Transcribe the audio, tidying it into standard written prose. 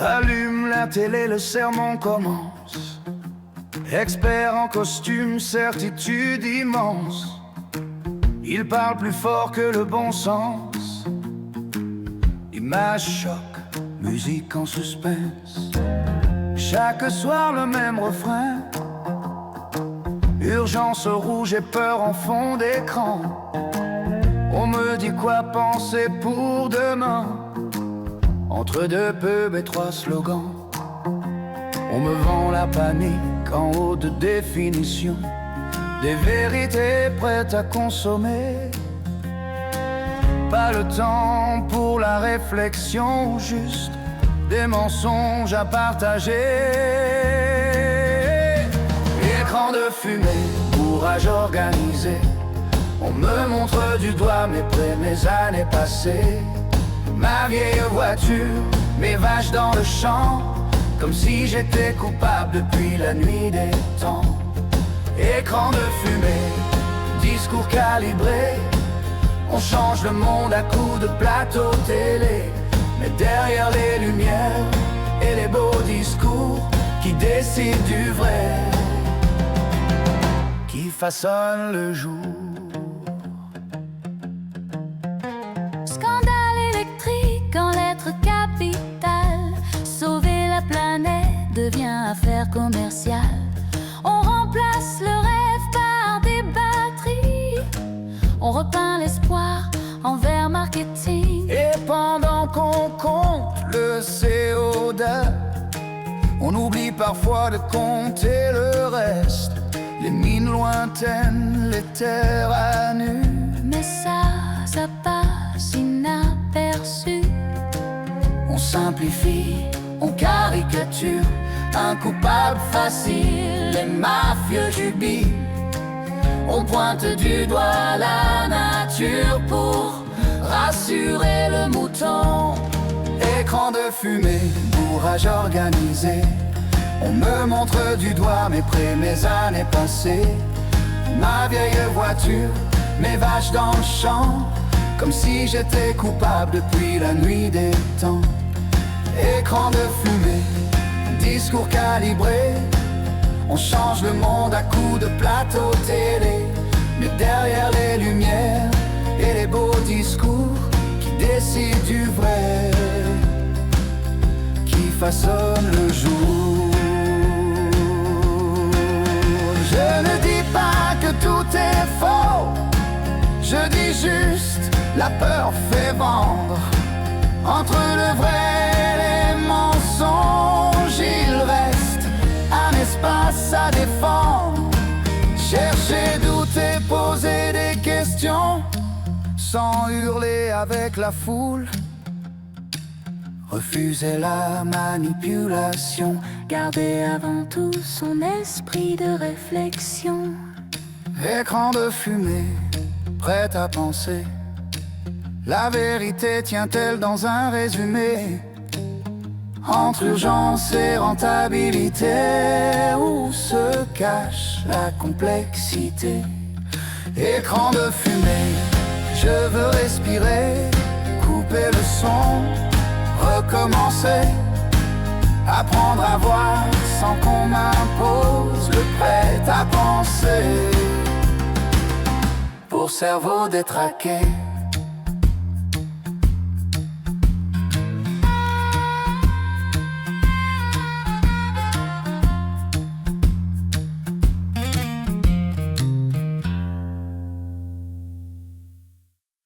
Allume la télé, le sermon commence. Expert en costume, certitude immense. Il parle plus fort que le bon sens. Image choc, musique en suspense. Chaque soir le même refrain. Urgence rouge et peur en fond d'écran. On me dit quoi penser pour demain. Entre deux pubs et trois slogans. On me vend la panique en haute définition. Des vérités prêtes à consommer. Pas le temps pour la réflexion, juste des mensonges à partager. Écran de fumée, bourrage organisé. On me montre du doigt mes années passées. Ma vieille voiture, mes vaches dans le champ. Comme si j'étais coupable depuis la nuit des temps. Écran de fumée, discours calibré. On change le monde à coups de plateau télé. Mais derrière les lumières et les beaux discours, qui décident du vrai, qui façonne le jour. Scandale électrique en lettres capitales. Sauver la planète devient affaire commerciale. On remplace le rêve par des batteries. On repeint l'espoir en vert marketing. Et pendant qu'on compte le CO2, on oublie parfois de compter le reste. Les mines lointaines, les terres à nu. Mais ça passe inaperçu. On simplifie, on caricature. Un coupable facile, les mafieux jubilent. On pointe du doigt la nature pour rassurer le mouton. Écran de fumée, bourrage organisé. On me montre du doigt mes années passées. Ma vieille voiture, mes vaches dans le champ. Comme si j'étais coupable depuis la nuit des temps. Écran de fumée, discours calibré. On change le monde à coups de plateau télé. Mais derrière les lumières et les beaux discours, qui décident du vrai, qui façonne le jour. Je ne dis pas que tout est faux. Je dis juste, la peur fait vendre. Entre le vrai et les mensonges, il reste un espace à défendre. Chercher, douter, poser des questions, sans hurler avec la foule. Refuser la manipulation, Garder avant tout son esprit de réflexion. Écran de fumée, prêt à penser. La vérité tient-elle dans un résumé? Entre urgence et rentabilité, où se cache la complexité? Écran de fumée, je veux respirer, couper le son, recommencer, apprendre à voir sans qu'on m'impose le prêt à penser. Pour cerveau détraqué,